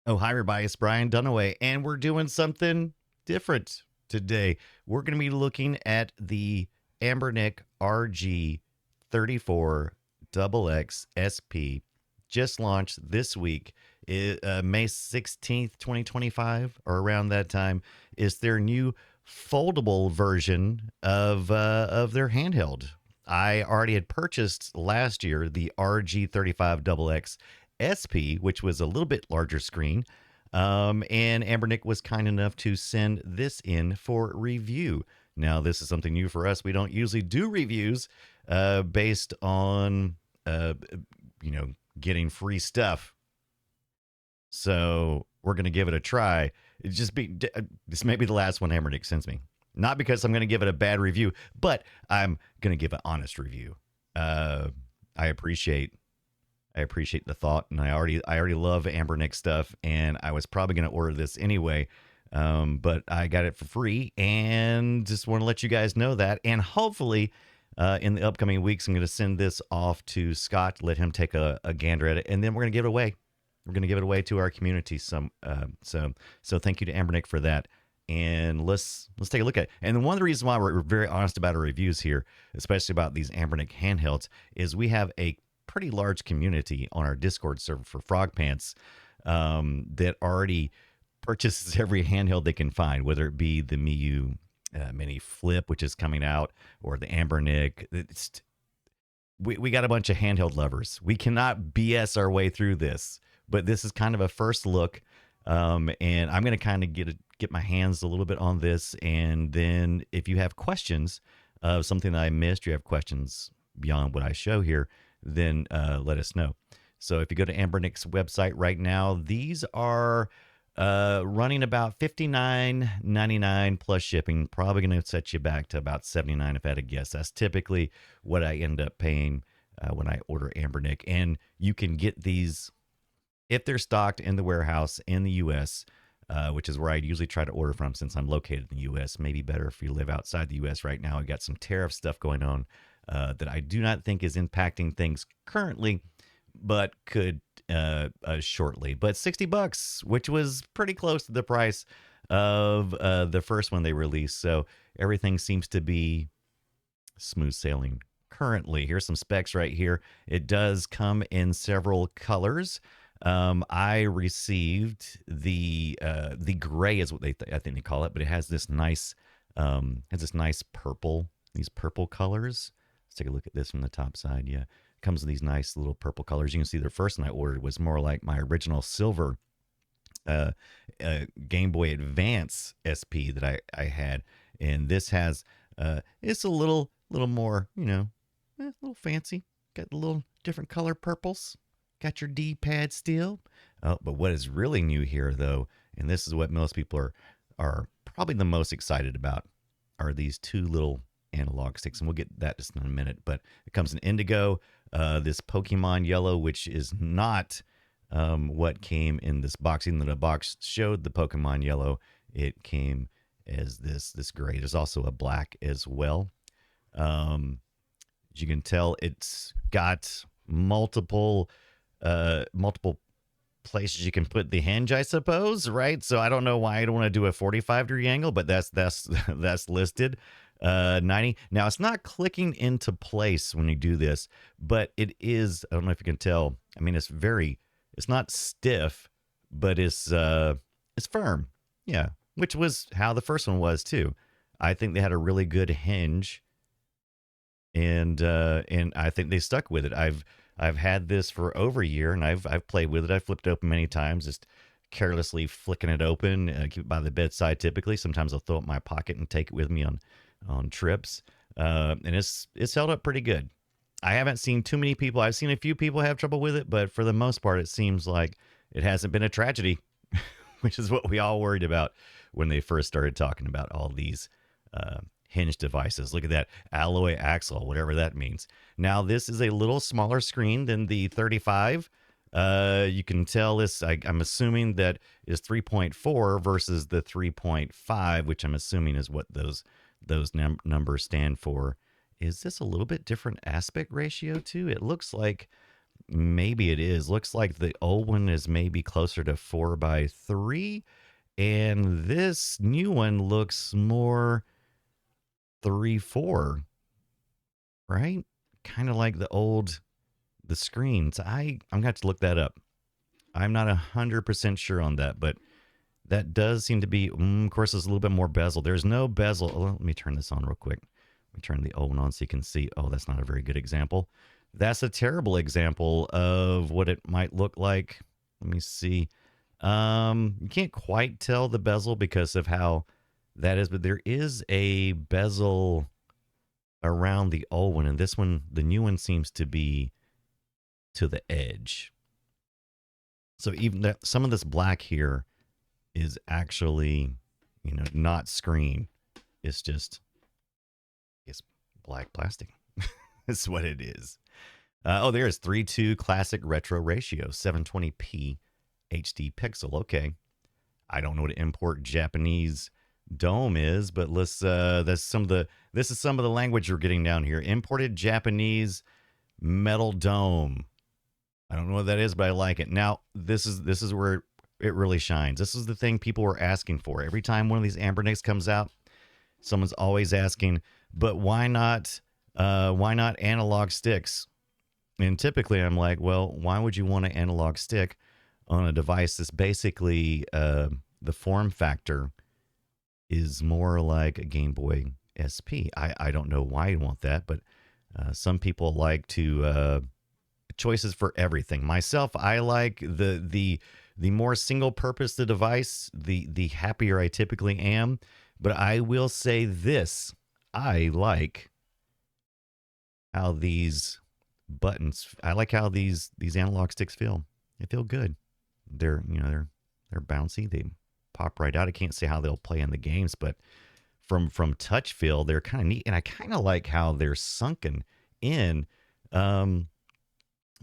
Oh, hi, everybody. It's Brian Dunaway, and we're doing something different today. We're going to be looking at the Anbernic RG34XX SP, just launched this week, May 16th, 2025, or around that time, is their new foldable version of their handheld. I already had purchased last year the RG35XX SP, which was a little bit larger screen. And Anbernic was kind enough to send this in for review. Now, this is something new for us. We don't usually do reviews based on, uh, getting free stuff. So we're going to give it a try. This may be the last one Anbernic sends me. Not because I'm going to give it a bad review, but I'm going to give an honest review. I appreciate the thought, and I already love Anbernic stuff, and I was probably going to order this anyway, but I got it for free, and just want to let you guys know that. And hopefully, in the upcoming weeks, I'm going to send this off to Scott, let him take a gander at it, and then we're going to give it away. We're going to give it away to our community. So thank you to Anbernic for that. And let's take a look at it. And one of the reasons why we're very honest about our reviews here, especially about these Anbernic handhelds, is we have a pretty large community on our Discord server for Frog Pants that already purchases every handheld they can find, whether it be the Miu Mini Flip, which is coming out, or the Anbernic. We got a bunch of handheld lovers. We cannot BS our way through this, but this is kind of a first look. And I'm going to kind of get my hands a little bit on this. And then if you have questions of something that I missed, you have questions beyond what I show here, then let us know. So if you go to Anbernic's website right now, these are running about $59.99 plus shipping. Probably going to set you back to about $79 if I had to guess. That's typically what I end up paying when I order Anbernic. And you can get these if they're stocked in the warehouse in the U.S., which is where I usually try to order from since I'm located in the U.S. Maybe better if you live outside the U.S. right now. I got some tariff stuff going on that I do not think is impacting things currently, but could shortly. But $60, which was pretty close to the price of the first one they released. So everything seems to be smooth sailing currently. Here's some specs right here. It does come in several colors. I received the gray is what I think they call it, but it has this nice purple, these purple colors. Let's take a look at this from the top side. Yeah, it comes with these nice little purple colors. You can see the first one I ordered was more like my original silver Game Boy Advance SP that I had, and this has it's a little more, a little fancy. Got a little different color purples. Got your D-pad still. Oh, but what is really new here, though, and this is what most people are probably the most excited about, are these two little analog sticks. And we'll get that just in a minute. But it comes in indigo, this Pokemon yellow, which is not what came in this box. Even though the box showed the Pokemon yellow, it came as this gray. There's also a black as well. As you can tell, it's got multiple places you can put the hinge, I suppose, right? So I don't know why I don't want to do a 45-degree angle, but that's that's listed. 90. Now it's not clicking into place when you do this, but it is. I don't know if you can tell. I mean, it's not stiff, but it's firm. Yeah, which was how the first one was too. I think they had a really good hinge, and I think they stuck with it. I've had this for over a year, and I've played with it. I've flipped it open many times, just carelessly flicking it open. Keep it by the bedside typically. Sometimes I'll throw it in my pocket and take it with me on trips. And it's held up pretty good. I haven't seen too many people. I've seen a few people have trouble with it, but for the most part, it seems like it hasn't been a tragedy, which is what we all worried about when they first started talking about all these hinge devices. Look at that alloy axle, whatever that means. Now, this is a little smaller screen than the 35. You can tell this, I'm assuming that is 3.4 versus the 3.5, which I'm assuming is what those numbers stand for. Is this a little bit different aspect ratio too? It looks like maybe it is. Looks like the old one is maybe closer to 4x3, and this new one looks more 3-4, right? Kind of like the screens. I'm gonna have to look that up. I'm not 100% sure on that, but that does seem to be. Of course, there's a little bit more bezel. There's no bezel. Oh, let me turn this on real quick. Let me turn the old one on so you can see. Oh, that's not a very good example. That's a terrible example of what it might look like. Let me see. You can't quite tell the bezel because of how that is, but there is a bezel around the old one, and this one, the new one, seems to be to the edge. So even that, some of this black here is actually, not screen. It's just it's black plastic. That's what it is. There's 3:2 classic retro ratio, 720p HD pixel. Okay, I don't know what import Japanese dome is, but this is some of the language you're getting down here. Imported Japanese metal dome. I don't know what that is, but I like it. Now, this is where it really shines. This is the thing people were asking for. Every time one of these Anbernics comes out, someone's always asking, but why not analog sticks? And typically I'm like, well, why would you want an analog stick on a device that's basically the form factor is more like a Game Boy SP? I don't know why you want that, but some people like to choices for everything. Myself, I like the more single purpose the device, the happier I typically am. But I will say this: I like how these buttons. I like how these analog sticks feel. They feel good. They're bouncy. They pop right out. I can't say how they'll play in the games, but from touch feel, they're kind of neat, and I kind of like how they're sunken in.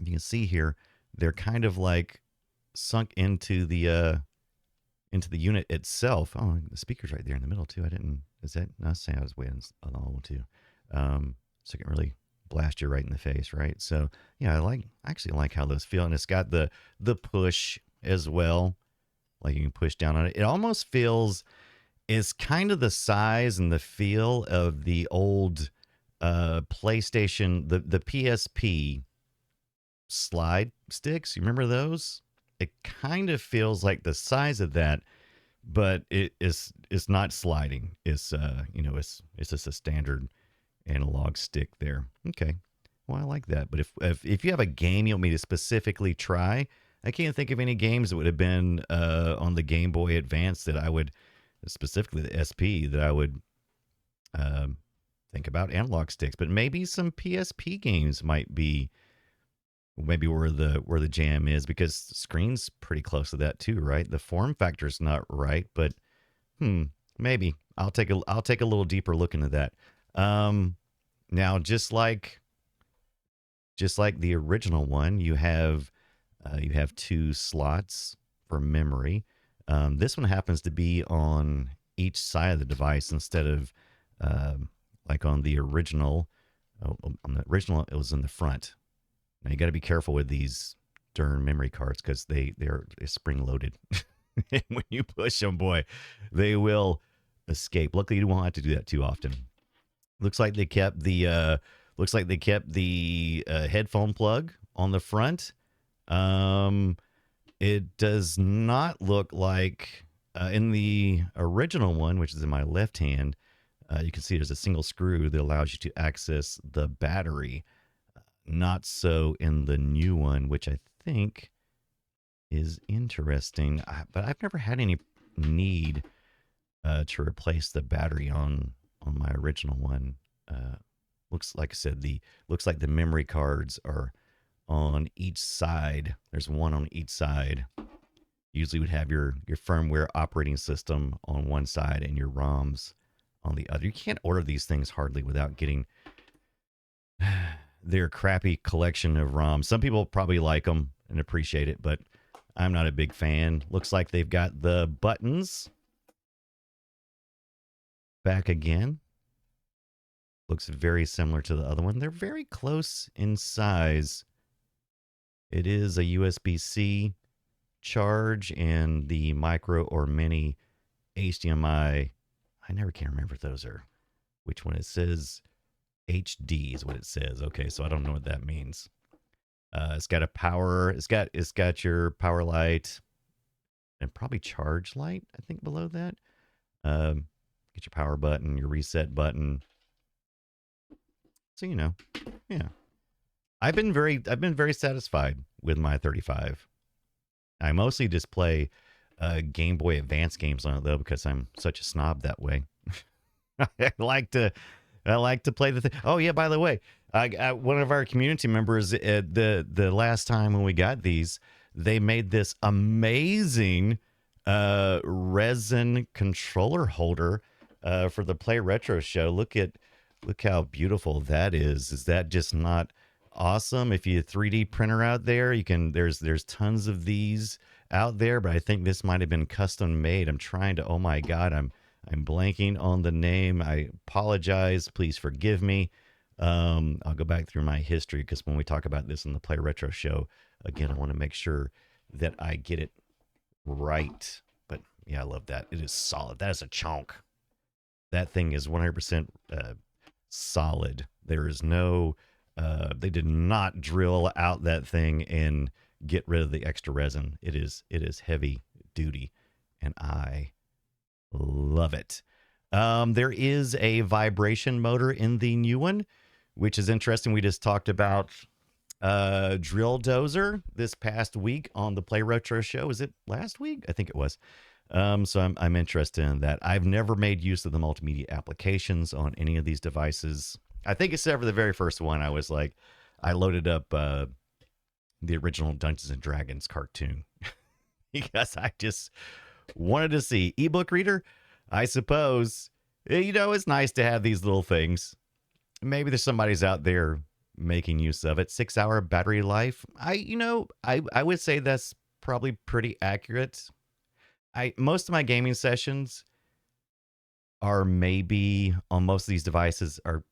You can see here, they're kind of like sunk into the unit itself. Oh, the speaker's right there in the middle too. I didn't. Is that? No, I was waiting on the one too. So it can really blast you right in the face, right? So yeah, I actually like how those feel, and it's got the push as well. Like you can push down on it. It almost feels it's kind of the size and the feel of the old PlayStation, the PSP slide sticks. You remember those? It kind of feels like the size of that, but it's not sliding. It's just a standard analog stick there. Okay. Well, I like that. But if you have a game you want me to specifically try, I can't think of any games that would have been on the Game Boy Advance that I would, specifically the SP, that I would think about analog sticks. But maybe some PSP games might be maybe where the jam is, because the screen's pretty close to that too, right? The form factor's not right, but maybe I'll take a little deeper look into that. Now, just like the original one, you have two slots for memory. This one happens to be on each side of the device instead of like on the original. On the original, it was in the front. Now you got to be careful with these darn memory cards because they're spring loaded. And when you push them, boy, they will escape. Luckily, you won't have to do that too often. Looks like they kept the headphone plug on the front. It does not look like in the original one, which is in my left hand. You can see there's a single screw that allows you to access the battery. Not so in the new one, which I think is interesting. But I've never had any need to replace the battery on my original one. Looks like I said, looks like the memory cards are on each side. There's one on each side. Usually would have your firmware operating system on one side and your ROMs on the other. You can't order these things hardly without getting their crappy collection of ROMs. Some people probably like them and appreciate it, but I'm not a big fan. Looks like they've got the buttons back again. Looks very similar to the other one. They're very close in size. It is a USB-C charge and the micro or mini HDMI. I never can remember if those are which one. It says HD is what it says. Okay, so I don't know what that means. It's got a power. It's got your power light and probably charge light. I think below that. Um, get your power button, your reset button. So yeah. I've been very satisfied with my 35. I mostly just play Game Boy Advance games on it though because I'm such a snob that way. I like to I like to play the thing. Oh yeah, by the way, one of our community members the last time when we got these, they made this amazing resin controller holder for the Play Retro show. Look how beautiful that is. Is that just not awesome? If you 3D printer out there, you can there's tons of these out there, but I think this might have been custom made. I'm trying to, oh my god, I'm blanking on the name. I apologize. Please forgive me. I'll go back through my history because when we talk about this in the Play Retro show, again, I want to make sure that I get it right. But yeah, I love that. It is solid. That is a chunk. That thing is 100% solid. There is no, they did not drill out that thing and get rid of the extra resin. It is heavy duty, and I love it. There is a vibration motor in the new one, which is interesting. We just talked about Drill Dozer this past week on the Play Retro show. Is it last week? I think it was. So I'm interested in that. I've never made use of the multimedia applications on any of these devices. I think except for the very first one, I loaded up the original Dungeons and Dragons cartoon because I just wanted to see ebook reader. I suppose it's nice to have these little things. Maybe there's somebody's out there making use of it. 6-hour battery life. I would say that's probably pretty accurate. Most of my gaming sessions are maybe on most of these devices are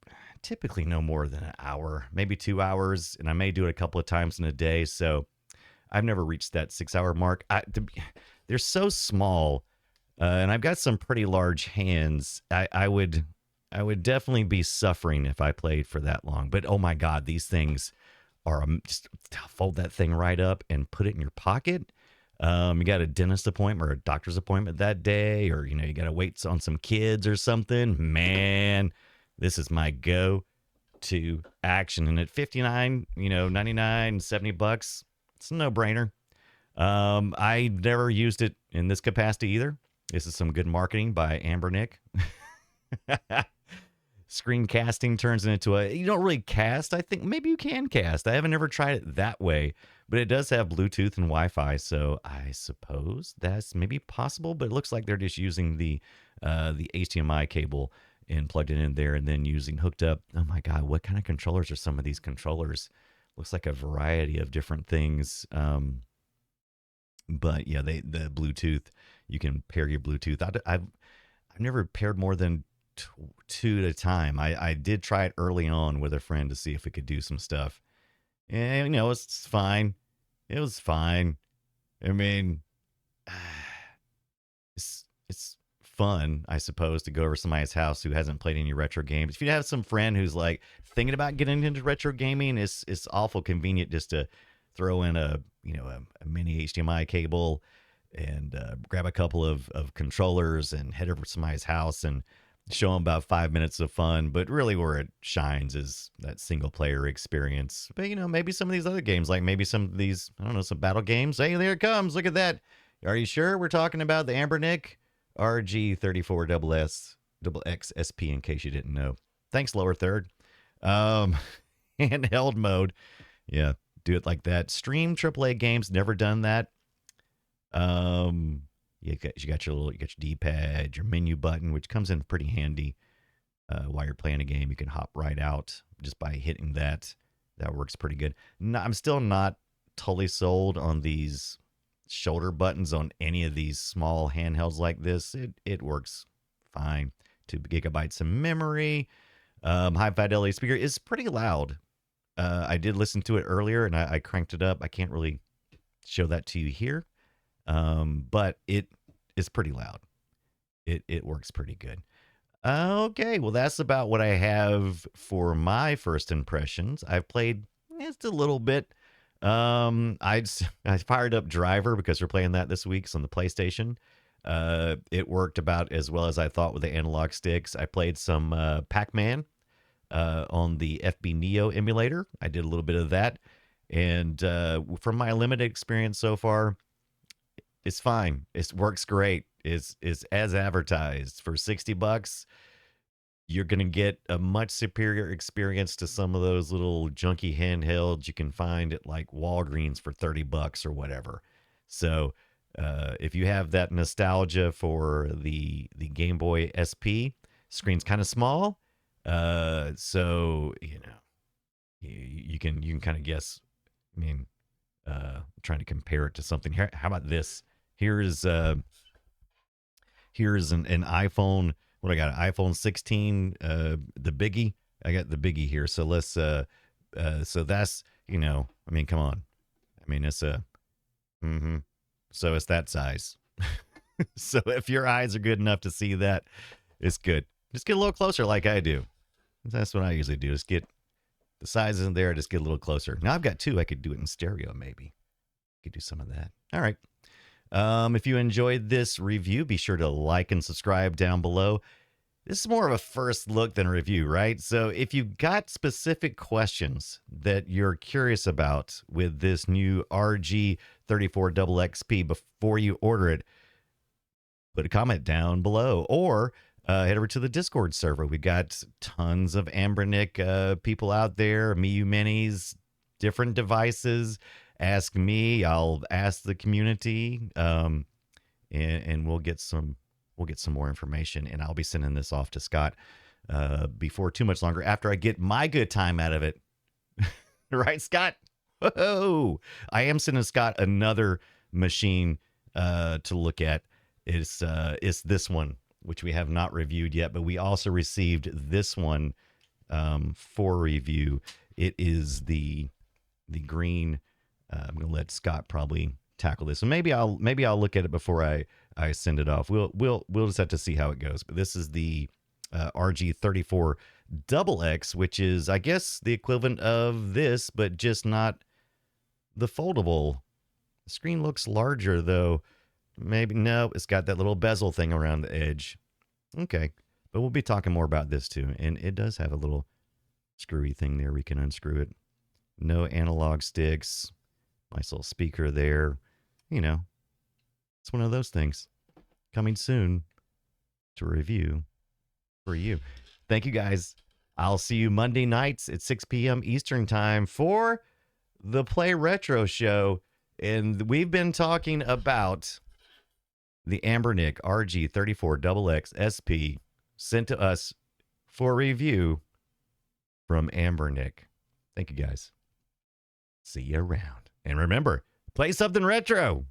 typically no more than an hour, maybe 2 hours, and I may do it a couple of times in a day. So I've never reached that 6-hour mark. They're so small, and I've got some pretty large hands. I would definitely be suffering if I played for that long. But oh my God, these things are just fold that thing right up and put it in your pocket. You got a dentist appointment or a doctor's appointment that day, or you got to wait on some kids or something. Man, this is my go-to action. And at 59, 99, $70, it's a no-brainer. I never used it in this capacity either. This is some good marketing by Anbernic. Screencasting turns it into you don't really cast. I think maybe you can cast. I haven't ever tried it that way, but it does have Bluetooth and Wi-Fi, so I suppose that's maybe possible. But it looks like they're just using the HDMI cable and plugged it in there, and then using hooked up. Oh my God, what kind of controllers are some of these controllers? Looks like a variety of different things. But yeah, the Bluetooth, you can pair your Bluetooth. I've never paired more than two at a time. I did try it early on with a friend to see if it could do some stuff. And it's fine. It was fine. I mean, it's fun, I suppose, to go over somebody's house who hasn't played any retro games. If you have some friend who's like thinking about getting into retro gaming, it's awful convenient just to throw in a mini HDMI cable and grab a couple of controllers and head over to somebody's house and show them about 5 minutes of fun. But really where it shines is that single player experience. But maybe some of these other games, like maybe some of these, I don't know, some battle games. Hey, there it comes. Look at that. Are you sure we're talking about the Anbernic RG34SS XSP, in case you didn't know? Thanks, lower third. Handheld mode. Yeah, do it like that. Stream AAA games, never done that. You got your D-pad, your menu button, which comes in pretty handy while you're playing a game. You can hop right out just by hitting that. That works pretty good. No, I'm still not totally sold on these shoulder buttons on any of these small handhelds like this. It works fine. 2 gigabytes of memory. High fidelity speaker is pretty loud. I did listen to it earlier, and I cranked it up. I can't really show that to you here, but it is pretty loud. It works pretty good. Okay, well, that's about what I have for my first impressions. I've played just a little bit. I fired up Driver because we're playing that this week on the PlayStation. It worked about as well as I thought with the analog sticks. I played some Pac-Man on the FB Neo emulator. I did a little bit of that, and from my limited experience so far, it's fine. It works great. It's as advertised for $60. You're going to get a much superior experience to some of those little junky handhelds you can find at like Walgreens for $30 or whatever. So if you have that nostalgia for the Game Boy SP, screen's kind of small. So you can kind of guess. I mean, trying to compare it to something. Here, how about this? Here's an iPhone. What I got? An iPhone 16, the biggie. I got the biggie here. So let's so that's, I mean, come on. I mean, it's a so it's that size. So if your eyes are good enough to see that, it's good. Just get a little closer like I do. That's what I usually do. Just get the size isn't there, just get a little closer. Now I've got two. I could do it in stereo maybe. Could do some of that. All right. If you enjoyed this review, be sure to like and subscribe down below. This is more of a first look than a review, right? So if you've got specific questions that you're curious about with this new RG34XXP before you order it, put a comment down below or head over to the Discord server. We've got tons of Anbernic people out there, Miu Minis, different devices. Ask me, I'll ask the community, and we'll get some more information, and I'll be sending this off to Scott before too much longer after I get my good time out of it. Right, Scott? Whoa! I am sending Scott another machine to look at. It's this one, which we have not reviewed yet, but we also received this one for review. It is the green. I'm gonna let Scott probably tackle this, and maybe I'll look at it before I send it off. We'll just have to see how it goes. But this is the RG34XX, which is, I guess, the equivalent of this, but just not the foldable. The screen looks larger though. Maybe no, it's got that little bezel thing around the edge. Okay, but we'll be talking more about this too, and it does have a little screwy thing there. We can unscrew it. No analog sticks. Nice little speaker there. It's one of those things. Coming soon to review for you. Thank you, guys. I'll see you Monday nights at 6 p.m. Eastern Time for the Play Retro Show. And we've been talking about the Anbernic RG34XX SP sent to us for review from Anbernic. Thank you, guys. See you around. And remember, play something retro.